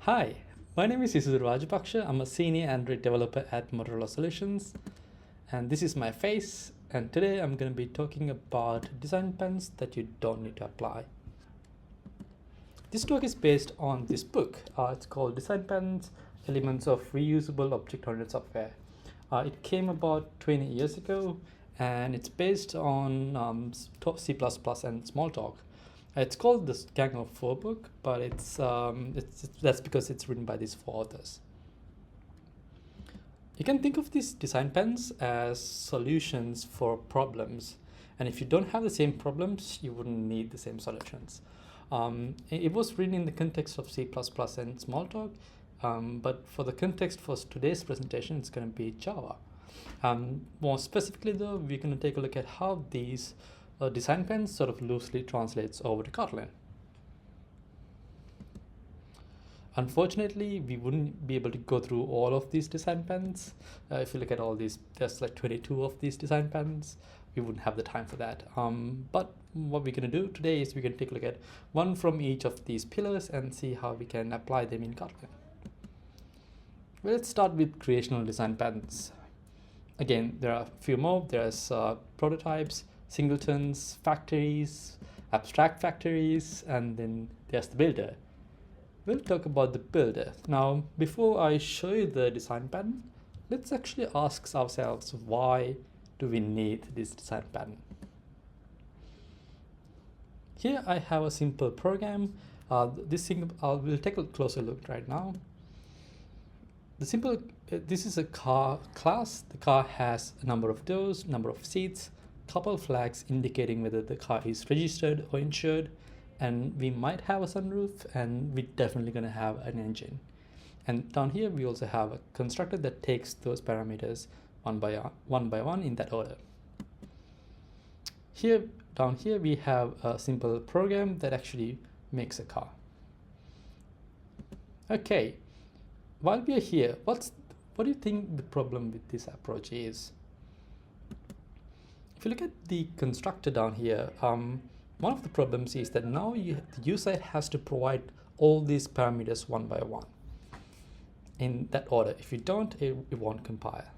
Hi, my name is Isuru Rajapaksha. I'm a senior Android developer at Motorola Solutions, and this is my face. And today I'm going to be talking about design pens that you don't need to apply. This talk is based on this book. It's called Design Pens: Elements of Reusable Object-Oriented Software. It came about 20 years ago, and it's based on C++ and Smalltalk. It's called the Gang of Four book, but that's because it's written by these four authors. You can think of these design pens as solutions for problems, and if you don't have the same problems, you wouldn't need the same solutions. It was written in the context of C++ and Smalltalk, but for the context for today's presentation, it's going to be Java. More specifically, though, we're going to take a look at how these design pens sort of loosely translates over to Kotlin. Unfortunately, we wouldn't be able to go through all of these design pens. If you look at all these, there's like 22 of these design pens. We wouldn't have the time for that. But what we're going to do today is we're going to take a look at one from each of these pillars and see how we can apply them in Kotlin. Well, let's start with creational design pens. Again, there are a few more. There's prototypes, singletons, factories, abstract factories, and then there's the builder. We'll talk about the builder. Now, before I show you the design pattern, let's actually ask ourselves, why do we need this design pattern? Here I have a simple program. We'll take a closer look right now. This is a car class. The car has a number of doors, number of seats, couple flags indicating whether the car is registered or insured, and we might have a sunroof, and we're definitely going to have an engine. And down here we also have a constructor that takes those parameters one by one in that order. Down here we have a simple program that actually makes a car. Okay, while we are here, what do you think the problem with this approach is? If you look at the constructor down here, one of the problems is that now the user has to provide all these parameters one by one in that order. If you don't, it won't compile.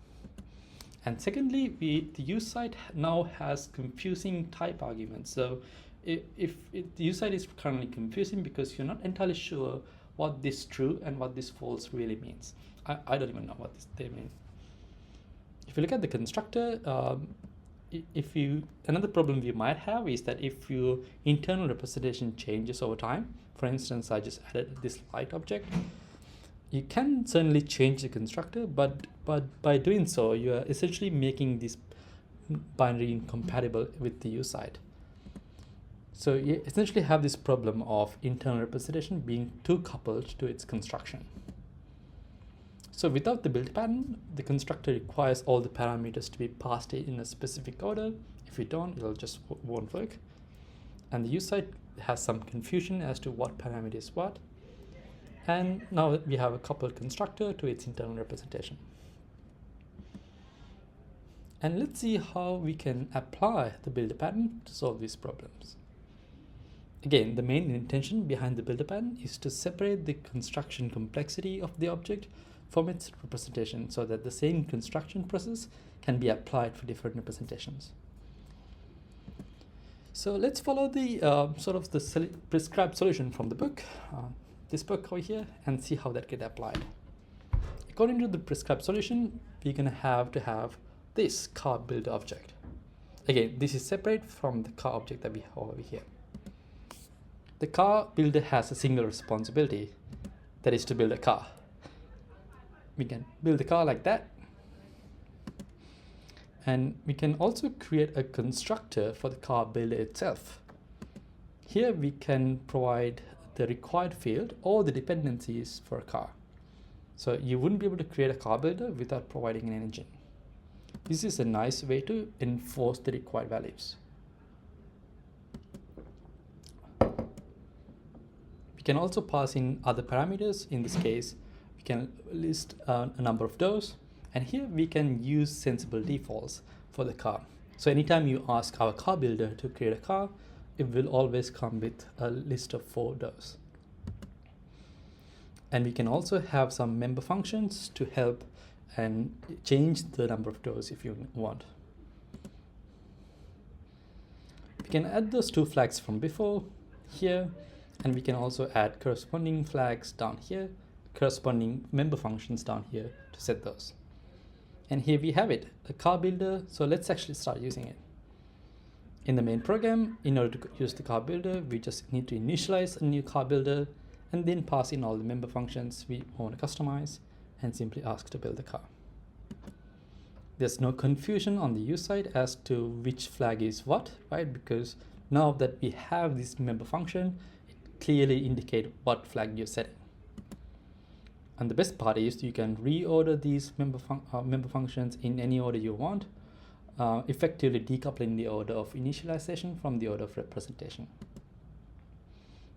And secondly, the use site now has confusing type arguments. So if the use site is currently confusing because you're not entirely sure what this true and what this false really means. I don't even know what they mean. If you look at the constructor, another problem we might have is that if your internal representation changes over time, for instance, I just added this light object, you can certainly change the constructor, but by doing so, you are essentially making this binary incompatible with the use site. So you essentially have this problem of internal representation being too coupled to its construction. So without the build pattern, the constructor requires all the parameters to be passed in a specific order. If you don't, it'll just won't work. And the use site has some confusion as to what parameter is what. And now we have a coupled constructor to its internal representation. And let's see how we can apply the builder pattern to solve these problems. Again, the main intention behind the builder pattern is to separate the construction complexity of the object from its representation so that the same construction process can be applied for different representations. So let's follow the prescribed solution from the book, this book over here, and see how that gets applied. According to the prescribed solution, we're going to have this car build object. Again, this is separate from the car object that we have over here. The car builder has a single responsibility, that is to build a car. We can build a car like that. And we can also create a constructor for the car builder itself. Here we can provide the required field or the dependencies for a car. So you wouldn't be able to create a car builder without providing an engine. This is a nice way to enforce the required values. We can also pass in other parameters. In this case, we can list a number of doors, and here we can use sensible defaults for the car. So anytime you ask our car builder to create a car, it will always come with a list of 4 doors. And we can also have some member functions to help and change the number of doors if you want. We can add those two flags from before here, and we can also add corresponding flags down here, corresponding member functions down here to set those. And here we have it, a car builder. So let's actually start using it. In the main program, in order to use the car builder, we just need to initialize a new car builder and then pass in all the member functions we want to customize and simply ask to build the car. There's no confusion on the use side as to which flag is what, right? Because now that we have this member function, it clearly indicates what flag you're setting. And the best part is you can reorder these member functions in any order you want, effectively decoupling the order of initialization from the order of representation.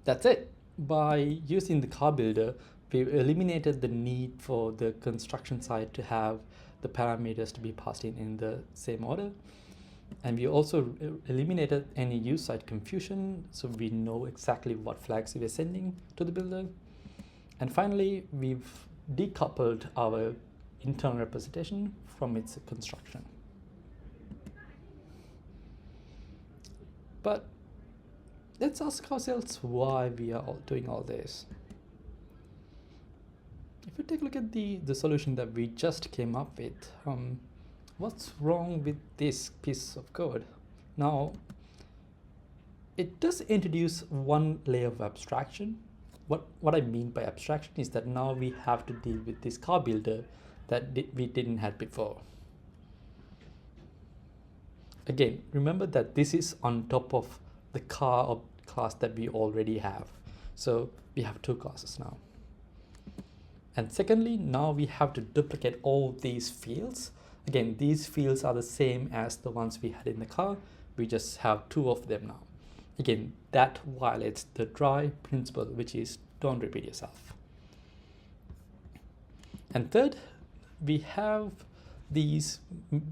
That's it. By using the car builder, we've eliminated the need for the construction side to have the parameters to be passed in the same order. And we also eliminated any use side confusion, so we know exactly what flags we're sending to the builder. And finally, we've decoupled our internal representation from its construction. But let's ask ourselves why we are doing all this. If we take a look at the solution that we just came up with, what's wrong with this piece of code? Now, it does introduce one layer of abstraction. What I mean by abstraction is that now we have to deal with this car builder that we didn't have before. Again, remember that this is on top of the car class that we already have. So we have two classes now. And secondly, now we have to duplicate all these fields. Again, these fields are the same as the ones we had in the car. We just have two of them now. Again, that violates the DRY principle, which is don't repeat yourself. And third, we have these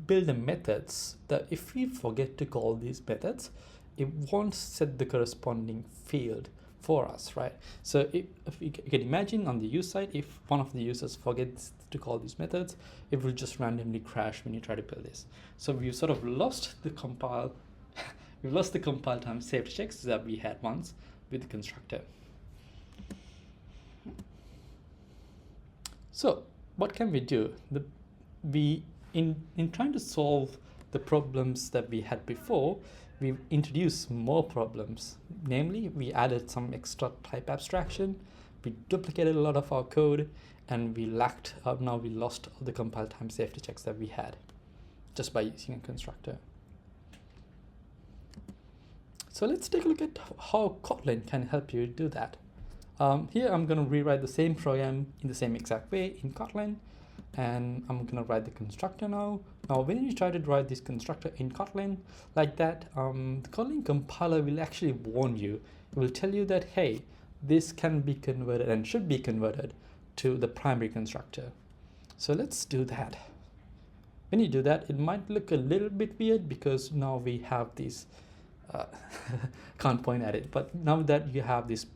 builder methods that if we forget to call these methods, it won't set the corresponding field for us, right? So if you can imagine on the use side, if one of the users forgets to call these methods, it will just randomly crash when you try to build this. So we've sort of lost the compile we've lost the compile time safety checks that we had once with the constructor. So what can we do? In trying to solve the problems that we had before, we introduced more problems. Namely, we added some extra type abstraction, we duplicated a lot of our code, and we lost all the compile time safety checks that we had just by using a constructor. So let's take a look at how Kotlin can help you do that. Here I'm going to rewrite the same program in the same exact way in Kotlin, and I'm going to write the constructor now. Now, when you try to write this constructor in Kotlin like that, the Kotlin compiler will actually warn you. It will tell you that, hey, this can be converted and should be converted to the primary constructor. So let's do that. When you do that, it might look a little bit weird because now we have these, can't point at it, but now that you have these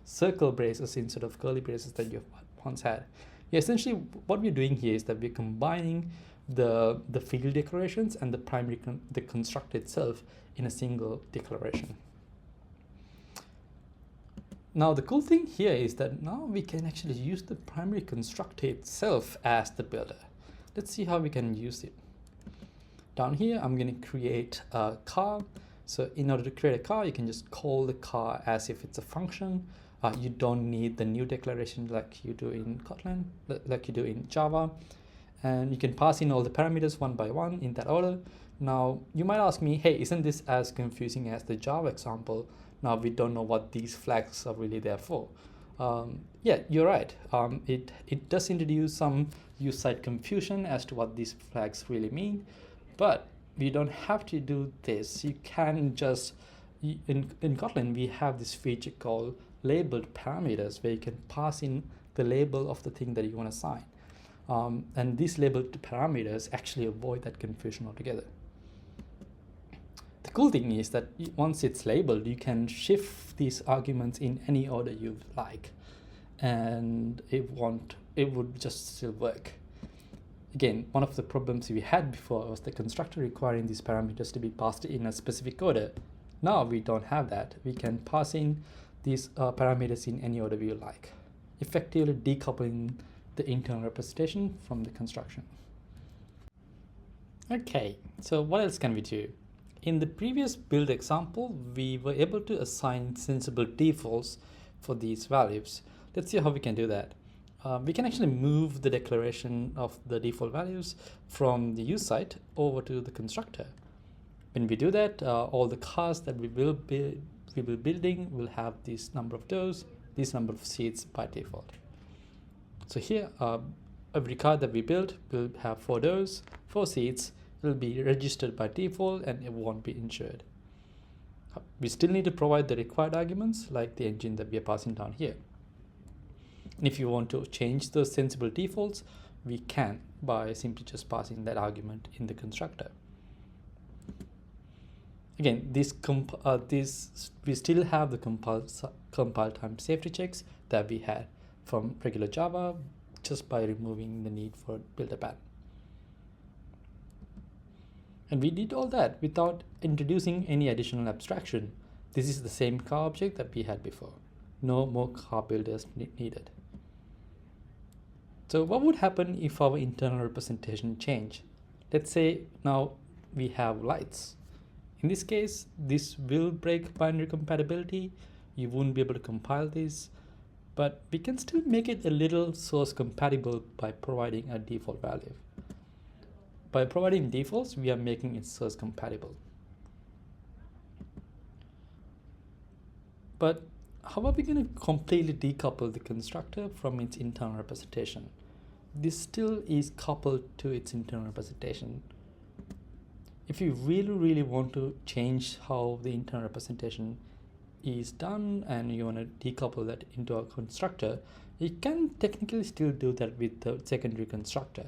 circle braces instead of curly braces that you once had. Yeah, essentially what we're doing here is that we're combining the field declarations and the constructor itself in a single declaration. Now the cool thing here is that now we can actually use the primary constructor itself as the builder. Let's see how we can use it. Down here I'm going to create a car. So in order to create a car, you can just call the car as if it's a function. You don't need the new declaration like you do in Kotlin, like you do in Java. And you can pass in all the parameters one by one in that order. Now, you might ask me, hey, isn't this as confusing as the Java example? Now we don't know what these flags are really there for. Yeah, you're right. It does introduce some use side confusion as to what these flags really mean, but we don't have to do this. You can just, in Kotlin, we have this feature called labeled parameters where you can pass in the label of the thing that you want to assign. And these labeled parameters actually avoid that confusion altogether. The cool thing is that once it's labeled, you can shift these arguments in any order you like. and it would just still work. Again, one of the problems we had before was the constructor requiring these parameters to be passed in a specific order. Now we don't have that. We can pass in these parameters in any order we like, effectively decoupling the internal representation from the construction. Okay, so what else can we do? In the previous build example, we were able to assign sensible defaults for these values. Let's see how we can do that. We can actually move the declaration of the default values from the use site over to the constructor. When we do that, all the cars that we will be building will have this number of doors, this number of seats by default. So here, every car that we build will have 4 doors, 4 seats. It will be registered by default and it won't be insured. We still need to provide the required arguments like the engine that we are passing down here. And if you want to change those sensible defaults, we can by simply just passing that argument in the constructor. Again, we still have the compile time safety checks that we had from regular Java just by removing the need for builder pattern. And we did all that without introducing any additional abstraction. This is the same car object that we had before. No more car builders needed. So what would happen if our internal representation changed? Let's say now we have lights. In this case, this will break binary compatibility. You won't be able to compile this, but we can still make it a little source compatible by providing a default value. By providing defaults, we are making it source compatible. But how are we going to completely decouple the constructor from its internal representation? This still is coupled to its internal representation. If you really want to change how the internal representation is done and you want to decouple that into a constructor, you can technically still do that with the secondary constructor.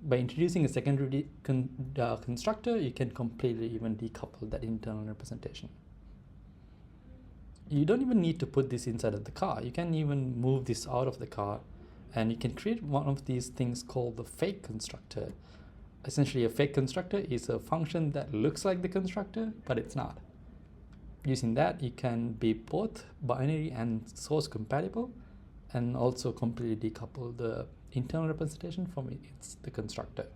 By introducing a secondary constructor, you can completely even decouple that internal representation. You don't even need to put this inside of the car. You can even move this out of the car, and you can create one of these things called the fake constructor. Essentially, a fake constructor is a function that looks like the constructor, but it's not. Using that, you can be both binary and source compatible, and also completely decouple the internal representation from the constructor.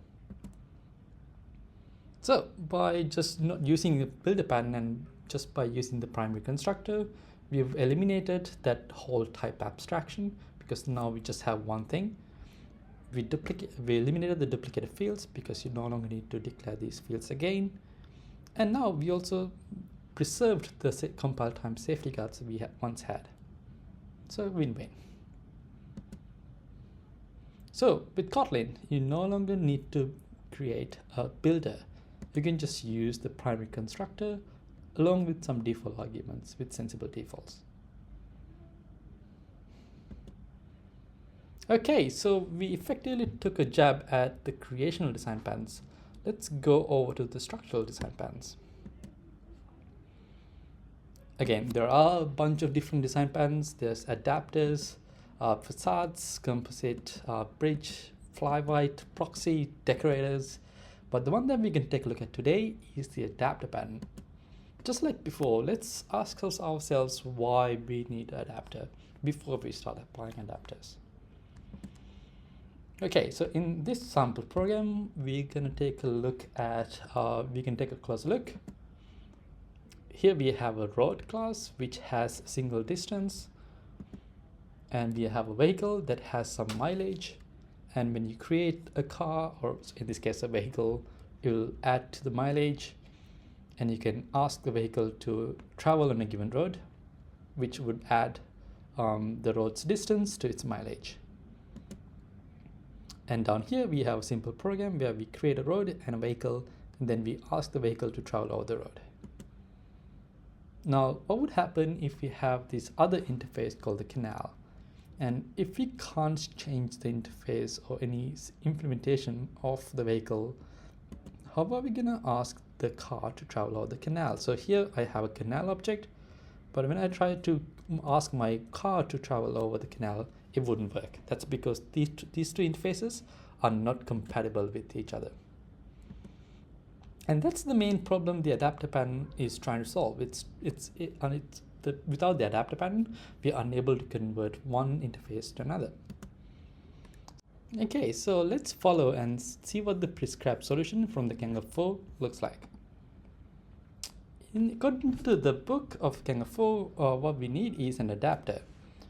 So by just not using the builder pattern and just by using the primary constructor, we've eliminated that whole type abstraction because now we just have one thing. We eliminated the duplicated fields because you no longer need to declare these fields again. And now we also preserved the compile time safety guards we once had. So win-win. So with Kotlin, you no longer need to create a builder. You can just use the primary constructor along with some default arguments with sensible defaults. Okay, so we effectively took a jab at the creational design patterns. Let's go over to the structural design patterns. Again, there are a bunch of different design patterns. There's adapters, facades, composite, bridge, fly-white, proxy, decorators. But the one that we can take a look at today is the adapter pattern. Just like before, let's ask ourselves why we need an adapter before we start applying adapters. Okay, so in this sample program, we're going to take a look at, we can take a close look. Here we have a road class which has a single distance, and we have a vehicle that has some mileage. And when you create a car, or in this case a vehicle, it will add to the mileage, and you can ask the vehicle to travel on a given road, which would add the road's distance to its mileage. And down here we have a simple program where we create a road and a vehicle, and then we ask the vehicle to travel over the road. Now, what would happen if we have this other interface called the canal? And if we can't change the interface or any implementation of the vehicle, how are we going to ask the car to travel over the canal? So here I have a canal object, But when I try to ask my car to travel over the canal, it wouldn't work. That's because these two interfaces are not compatible with each other. And that's the main problem the adapter pattern is trying to solve. Without the adapter pattern, we are unable to convert one interface to another. Okay, so let's follow and see what the prescribed solution from the Kanga 4 looks like. According to the book of Kanga 4, what we need is an adapter.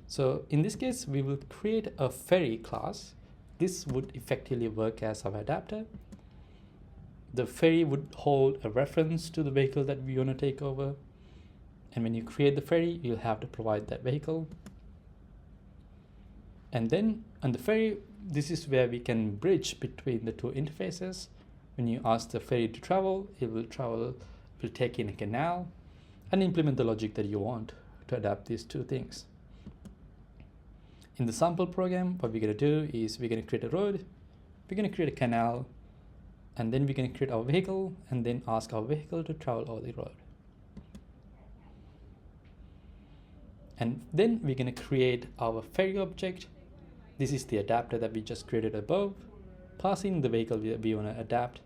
So in this case, we will create a ferry class. This would effectively work as our adapter. The ferry would hold a reference to the vehicle that we want to take over. And when you create the ferry, you'll have to provide that vehicle. And then on the ferry, this is where we can bridge between the two interfaces. When you ask the ferry to travel, it will take in a canal and implement the logic that you want to adapt these two things. In the sample program, what we're going to do is we're going to create a road, we're going to create a canal, and then we're going to create our vehicle and then ask our vehicle to travel over the road. And then we're going to create our ferry object. This is the adapter that we just created above, passing the vehicle we want to adapt.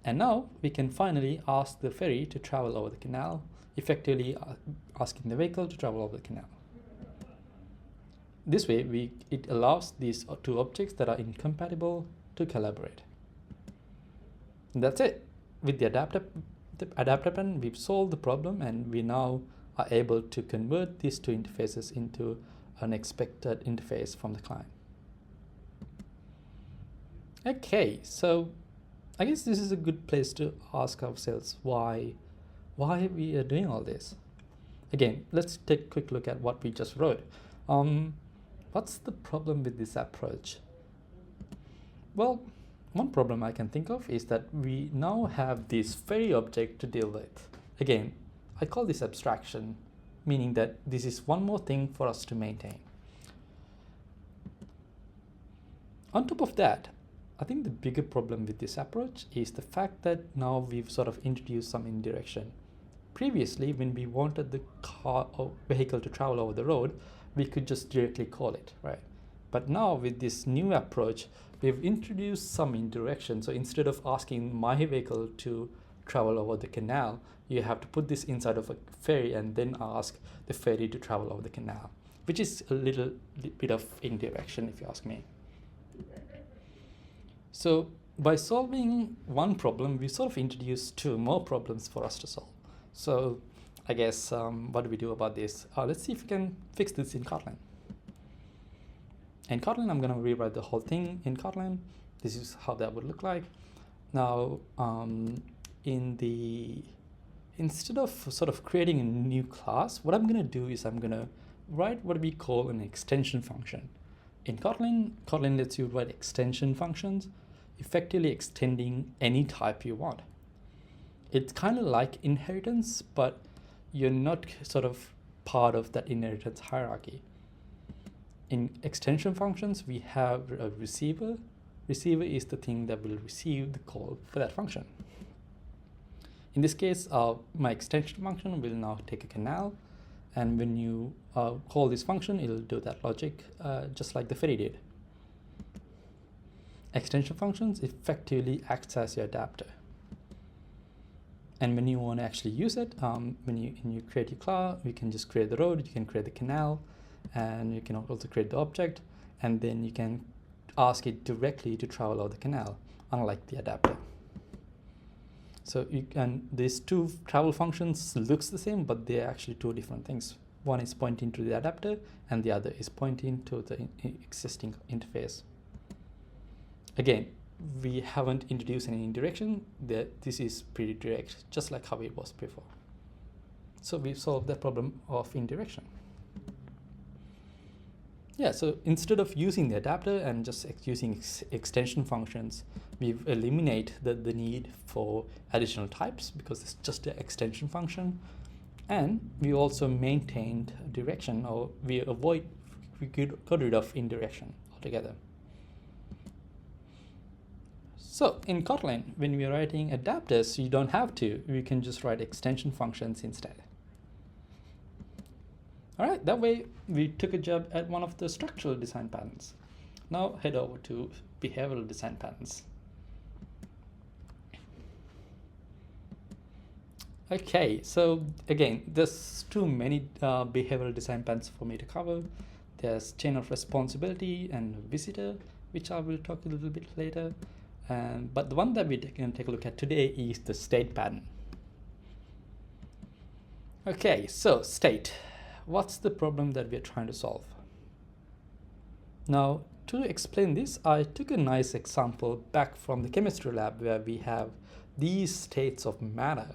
And now we can finally ask the ferry to travel over the canal, effectively asking the vehicle to travel over the canal. This way, it allows these two objects that are incompatible to collaborate. And that's it. With the adapter pattern, we've solved the problem, and we now are able to convert these two interfaces into an expected interface from the client. Okay, so I guess this is a good place to ask ourselves why we are doing all this. Again, let's take a quick look at what we just wrote. What's the problem with this approach? Well, one problem I can think of is that we now have this ferry object to deal with. Again, I call this abstraction, meaning that this is one more thing for us to maintain. On top of that, I think the bigger problem with this approach is the fact that now we've sort of introduced some indirection. Previously, when we wanted the car or vehicle to travel over the road, we could just directly call it, right? But now with this new approach, we've introduced some indirection. So instead of asking my vehicle to travel over the canal, you have to put this inside of a ferry and then ask the ferry to travel over the canal, which is a little bit of indirection if you ask me. So by solving one problem, we sort of introduced two more problems for us to solve. So I guess what do we do about this? Let's see if we can fix this in Kotlin. In Kotlin, I'm going to rewrite the whole thing in Kotlin. This is how that would look like. Now, instead of sort of creating a new class, what I'm going to do is I'm going to write what we call an extension function. In Kotlin lets you write extension functions, effectively extending any type you want. It's kind of like inheritance, but you're not sort of part of that inheritance hierarchy. In extension functions, we have a receiver. Receiver is the thing that will receive the call for that function. In this case, my extension function will now take a canal, and when you call this function, it'll do that logic just like the ferry did. Extension functions effectively acts as your adapter. And when you want to actually use it, when you create your class, you can just create the road, you can create the canal, and you can also create the object, and then you can ask it directly to travel over the canal, unlike the adapter. So these two travel functions looks the same, but they're actually two different things. One is pointing to the adapter, and the other is pointing to the existing interface. Again, we haven't introduced any indirection. This is pretty direct, just like how it was before. So we've solved the problem of indirection. Yeah, so instead of using the adapter and just using extension functions, we've eliminated the need for additional types because it's just an extension function. And we also maintained direction, or we got rid of indirection altogether. So in Kotlin, when we're writing adapters, you don't have to. We can just write extension functions instead. All right, that way we took a jab at one of the structural design patterns. Now head over to behavioral design patterns. Okay, so again, there's too many behavioral design patterns for me to cover. There's chain of responsibility and visitor, which I will talk a little bit later. But the one that we're going to take a look at today is the state pattern. Okay, so state. What's the problem that we're trying to solve? Now, to explain this, I took a nice example back from the chemistry lab where we have these states of matter.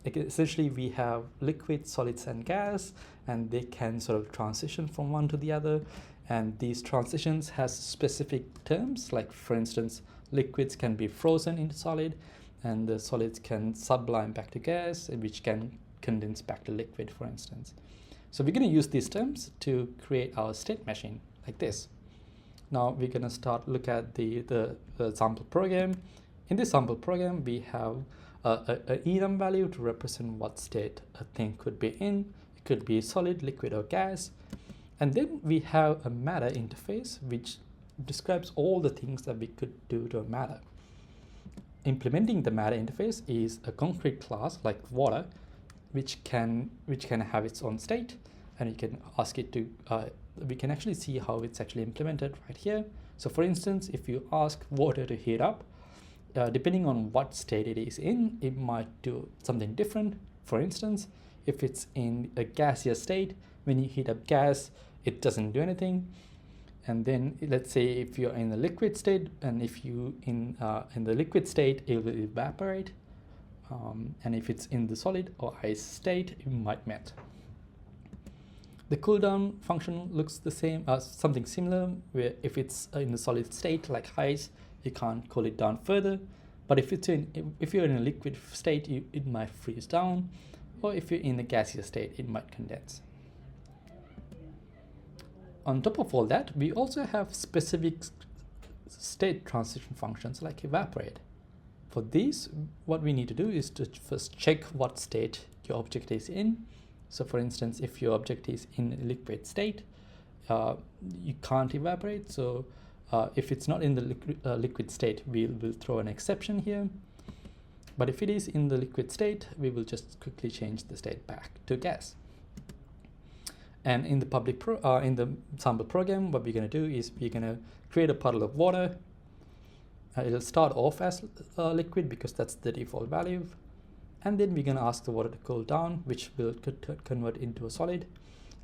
Essentially, we have liquid, solids, and gas, and they can sort of transition from one to the other. And these transitions has specific terms, like for instance, liquids can be frozen into solid, and the solids can sublime back to gas, which can condense back to liquid, for instance. So we're going to use these terms to create our state machine like this. Now we're going to start look at the sample program. In this sample program, we have a enum value to represent what state a thing could be in. It could be solid, liquid, or gas. And then we have a matter interface which describes all the things that we could do to a matter. Implementing the matter interface is a concrete class like water, which can have its own state, and you can ask it to we can actually see how it's actually implemented right here. So for instance, if you ask water to heat up, depending on what state it is in, it might do something different. For instance, if it's in a gaseous state, when you heat up gas, it doesn't do anything. And then let's say if you're in the liquid state, and if you in the liquid state, it will evaporate. And if it's in the solid or ice state, it might melt. The cooldown function looks the same, something similar, where if it's in the solid state like ice, you can't cool it down further. But if you're in a liquid state, it might freeze down, or if you're in the gaseous state, it might condense. On top of all that, we also have specific state transition functions like evaporate. For these, what we need to do is to first check what state your object is in. So for instance, if your object is in a liquid state, you can't evaporate. So if it's not in the liquid state, we will throw an exception here. But if it is in the liquid state, we will just quickly change the state back to gas. And in the in the sample program, what we're going to do is we're going to create a puddle of water. It'll start off as liquid because that's the default value. And then we're going to ask the water to cool down, which will convert into a solid.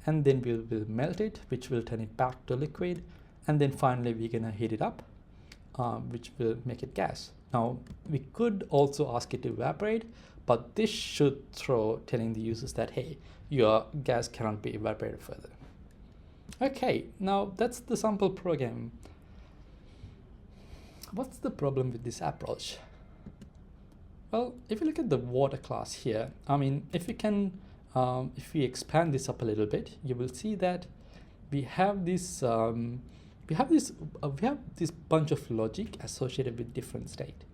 And then we'll melt it, which will turn it back to liquid. And then finally, we're going to heat it up, which will make it gas. Now, we could also ask it to evaporate, but this should throw telling the users that, hey, your gas cannot be evaporated further. Okay, now that's the sample program. What's the problem with this approach? Well, if you look at the water class here, I mean, if we expand this up a little bit, you will see that we have this bunch of logic associated with different state.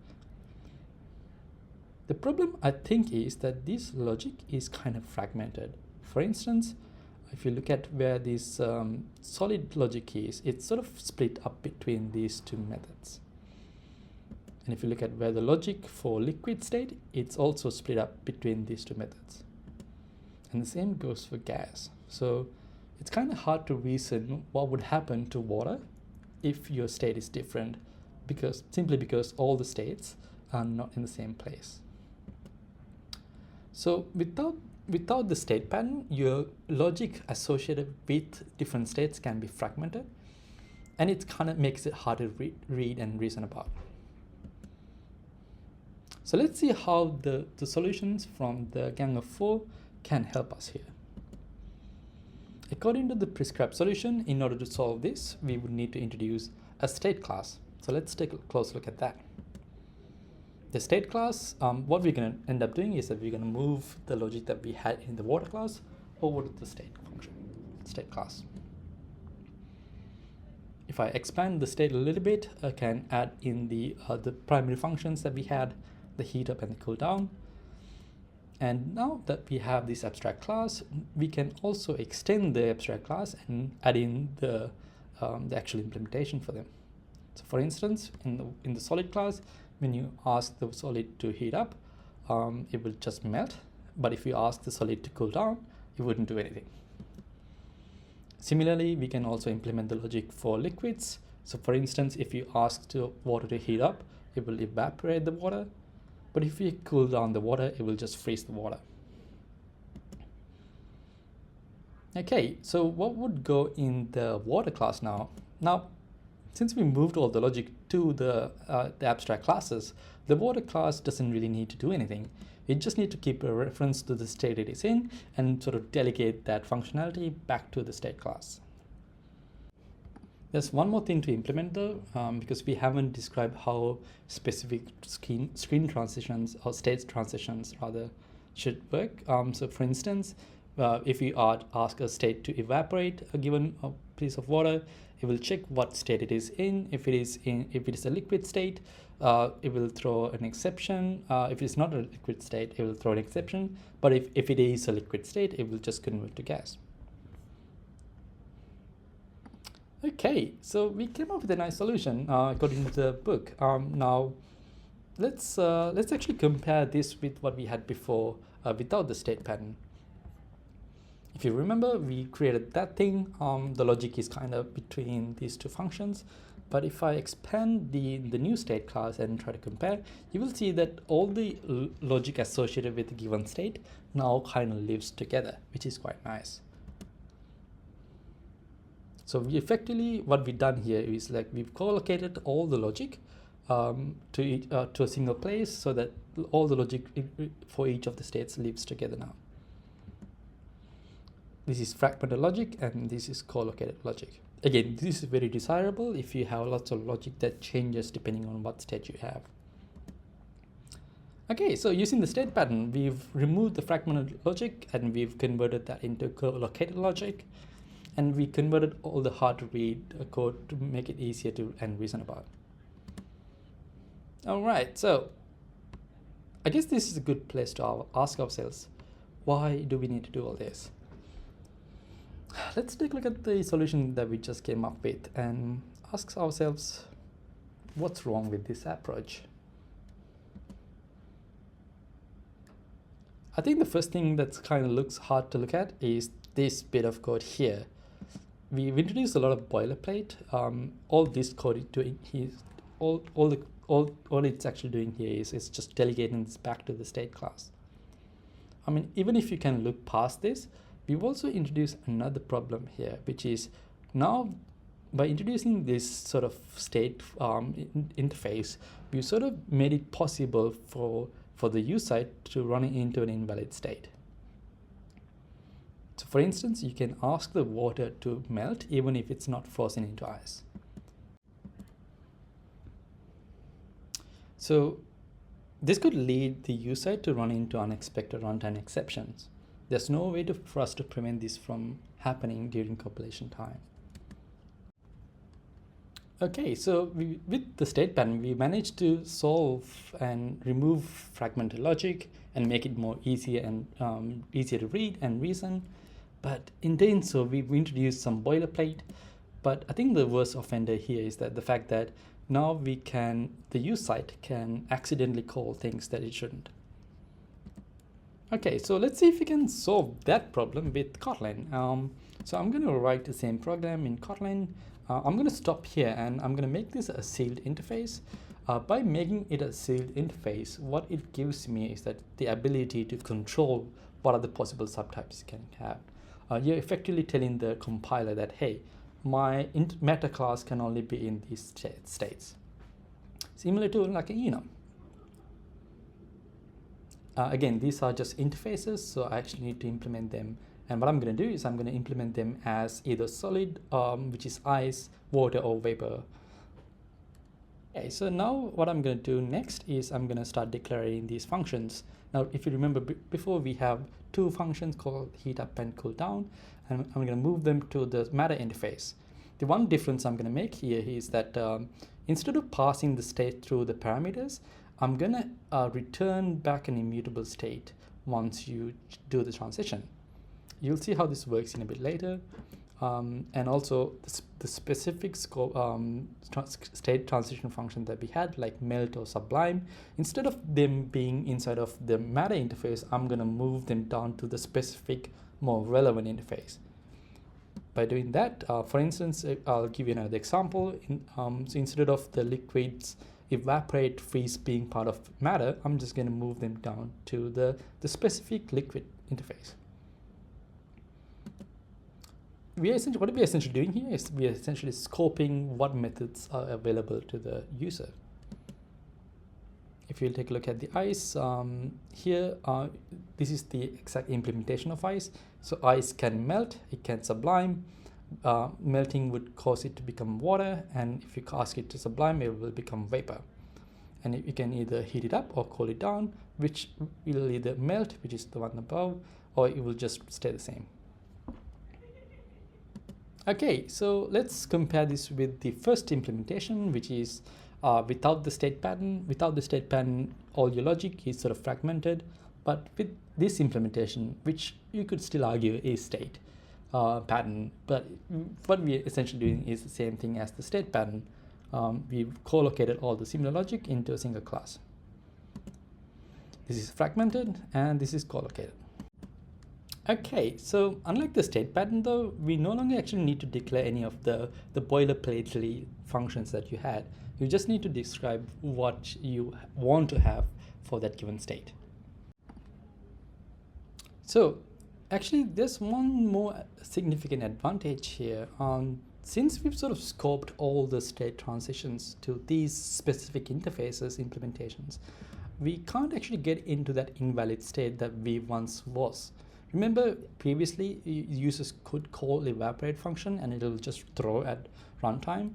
The problem, I think, is that this logic is kind of fragmented. For instance, if you look at where this solid logic is, it's sort of split up between these two methods. And if you look at where the logic for liquid state, it's also split up between these two methods. And the same goes for gas. So it's kind of hard to reason what would happen to water if your state is different, simply because all the states are not in the same place. So without the state pattern, your logic associated with different states can be fragmented, and it kind of makes it hard to read and reason about. So let's see how the solutions from the Gang of Four can help us here. According to the prescribed solution, in order to solve this, we would need to introduce a state class. So let's take a close look at that. The state class, what we're going to end up doing is that we're going to move the logic that we had in the water class over to the state function, state class. If I expand the state a little bit, I can add in the primary functions that we had, the heat up and the cool down. And now that we have this abstract class, we can also extend the abstract class and add in the actual implementation for them. So for instance, in the solid class, when you ask the solid to heat up, it will just melt. But if you ask the solid to cool down, it wouldn't do anything. Similarly, we can also implement the logic for liquids. So for instance, if you ask the water to heat up, it will evaporate the water. But if you cool down the water, it will just freeze the water. Okay, so what would go in the water class now? Now, since we moved all the logic to the abstract classes, the water class doesn't really need to do anything. It just needs to keep a reference to the state it is in and sort of delegate that functionality back to the state class. There's one more thing to implement though, because we haven't described how specific screen transitions or state transitions rather should work. So for instance, if you ask a state to evaporate a given piece of water, it will check what state it is in. If it is a liquid state, it will throw an exception. If it's not a liquid state, it will throw an exception. But if it is a liquid state, it will just convert to gas. Okay, so we came up with a nice solution according to the book. Now, let's actually compare this with what we had before without the state pattern. If you remember, we created that thing. The logic is kind of between these two functions. But if I expand the new state class and try to compare, you will see that all the logic associated with the given state now kind of lives together, which is quite nice. So we effectively, what we've done here is like we've co-located all the logic to a single place so that all the logic for each of the states lives together now. This is fragmented logic and this is co-located logic. Again, this is very desirable if you have lots of logic that changes depending on what state you have. Okay, so using the state pattern, we've removed the fragmented logic and we've converted that into co-located logic. And we converted all the hard to read code to make it easier to and reason about. All right, so I guess this is a good place to ask ourselves, why do we need to do all this? Let's take a look at the solution that we just came up with and ask ourselves, what's wrong with this approach? I think the first thing that's kind of looks hard to look at is this bit of code here. We've introduced a lot of boilerplate. All this code is doing is all it's actually doing here is it's just delegating this back to the state class. I mean, even if you can look past this, we've also introduced another problem here, which is now by introducing this sort of state interface, we sort of made it possible for the use side to run into an invalid state. So for instance, you can ask the water to melt even if it's not frozen into ice. So this could lead the use side to run into unexpected runtime exceptions. There's no way for us to prevent this from happening during compilation time. Okay, so with the state pattern, we managed to solve and remove fragmented logic and make it more easier and easier to read and reason. But in doing so, we've introduced some boilerplate. But I think the worst offender here is that the fact that now the use side can accidentally call things that it shouldn't. Okay, so let's see if we can solve that problem with Kotlin. So I'm going to write the same program in Kotlin. I'm going to stop here and I'm going to make this a sealed interface. By making it a sealed interface, what it gives me is that the ability to control what are the possible subtypes you can have. You're effectively telling the compiler that, hey, my meta class can only be in these states. Similar to like an enum. Again, these are just interfaces, so I actually need to implement them. And what I'm going to do is I'm going to implement them as either solid, which is ice, water, or vapor. Okay, so now what I'm going to do next is I'm going to start declaring these functions. Now, if you remember before, we have two functions called heat up and cool down, and I'm going to move them to the matter interface. The one difference I'm going to make here is that instead of passing the state through the parameters, I'm going to return back an immutable state once you do the transition. You'll see how this works in a bit later. And also the specific scope, state transition function that we had, like melt or sublime, instead of them being inside of the matter interface, I'm going to move them down to the specific, more relevant interface. By doing that, for instance, I'll give you another example. So instead of the liquids evaporate, freeze being part of matter, I'm just going to move them down to the specific liquid interface. What we are essentially doing here is we are essentially scoping what methods are available to the user. If you take a look at the ice, here, this is the exact implementation of ice. So ice can melt, it can sublime. Melting would cause it to become water, and if you ask it to sublime, it will become vapor. And you can either heat it up or cool it down, which will either melt, which is the one above, or it will just stay the same. Okay, so let's compare this with the first implementation, which is without the state pattern. Without the state pattern, all your logic is sort of fragmented. But with this implementation, which you could still argue is state pattern, but what we're essentially doing is the same thing as the state pattern. We've co-located all the similar logic into a single class. This is fragmented and this is co-located. Okay, so unlike the state pattern though, we no longer actually need to declare any of the boilerplately functions that you had. You just need to describe what you want to have for that given state. So actually there's one more significant advantage here. Since we've sort of scoped all the state transitions to these specific interfaces implementations, we can't actually get into that invalid state that we once was. Remember previously users could call evaporate function and it'll just throw at runtime.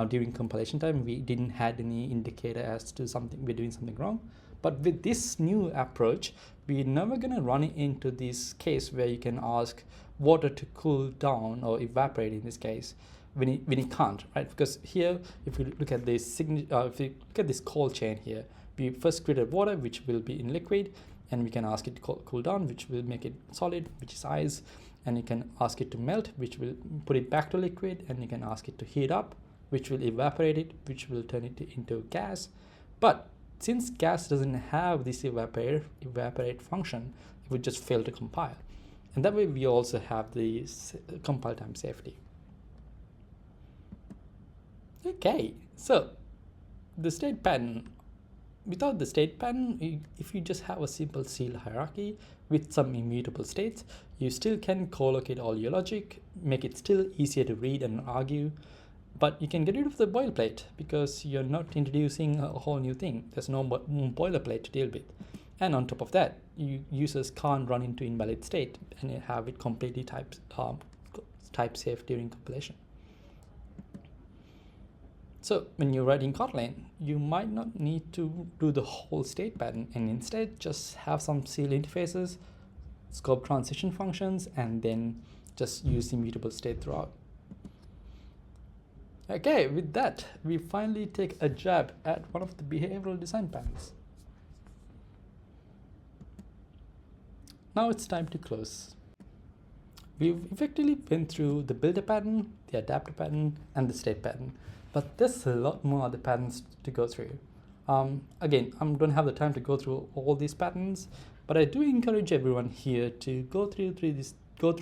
During compilation time, we didn't have any indicator as to we're doing something wrong. But with this new approach, we're never going to run into this case where you can ask water to cool down or evaporate in this case when it can't, right? Because here, if you look at this call chain here, we first created water, which will be in liquid, and we can ask it to cool down, which will make it solid, which is ice, and you can ask it to melt, which will put it back to liquid, and you can ask it to heat up, which will evaporate it, which will turn it into gas. But since gas doesn't have this evaporate function, it would just fail to compile. And that way we also have the compile time safety. Okay, so the state pattern. Without the state pattern, if you just have a simple ceil hierarchy with some immutable states, you still can co-locate all your logic, make it still easier to read and argue, but you can get rid of the boilerplate because you're not introducing a whole new thing. There's no boilerplate to deal with. And on top of that, users can't run into invalid state and have it completely type safe during compilation. So when you're writing Kotlin, you might not need to do the whole state pattern and instead just have some ceil interfaces, scope transition functions, and then just use immutable state throughout. Okay, with that, we finally take a jab at one of the behavioral design patterns. Now it's time to close. We've effectively went through the builder pattern, the adapter pattern, and the state pattern. But there's a lot more other patterns to go through. Again, I don't have the time to go through all these patterns, but I do encourage everyone here to go through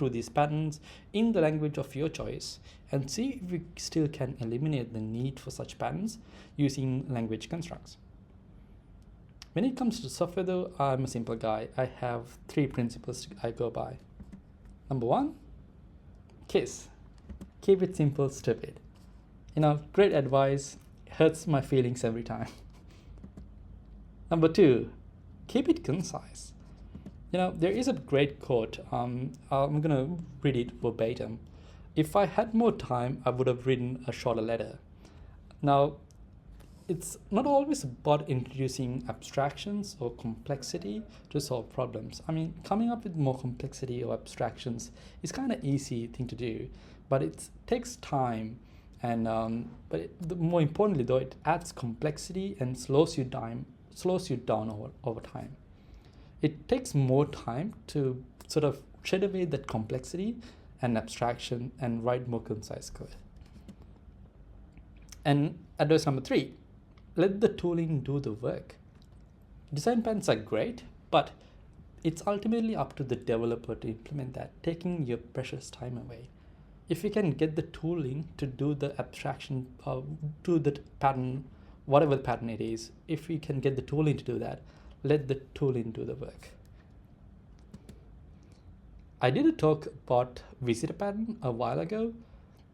these patterns in the language of your choice and see if we still can eliminate the need for such patterns using language constructs. When it comes to software though, I'm a simple guy. I have 3 principles I go by. Number 1, KISS. Keep it simple, stupid. Great advice, hurts my feelings every time. Number 2, keep it concise. There is a great quote. I'm going to read it verbatim. If I had more time, I would have written a shorter letter. Now, it's not always about introducing abstractions or complexity to solve problems. Coming up with more complexity or abstractions is kind of easy thing to do, but it takes time. And more importantly though, it adds complexity and slows you down over time. It takes more time to sort of shed away that complexity and abstraction and write more concise code. And advice number 3, let the tooling do the work. Design patterns are great, but it's ultimately up to the developer to implement that, taking your precious time away. If you can get the tooling to do the abstraction, do the pattern, whatever the pattern it is, if you can get the tooling to do that, let the tooling do the work. I did a talk about visitor pattern a while ago,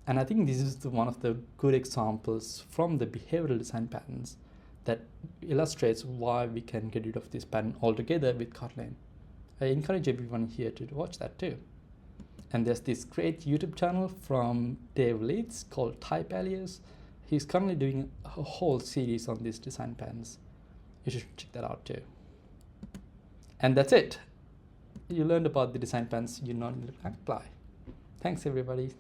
and I think this is one of the good examples from the behavioral design patterns that illustrates why we can get rid of this pattern altogether with Kotlin. I encourage everyone here to watch that too. And there's this great YouTube channel from Dave Leeds called Type Alias. He's currently doing a whole series on these design patterns. You should check that out too. And that's it. You learned about the design patterns you normally apply. Thanks everybody.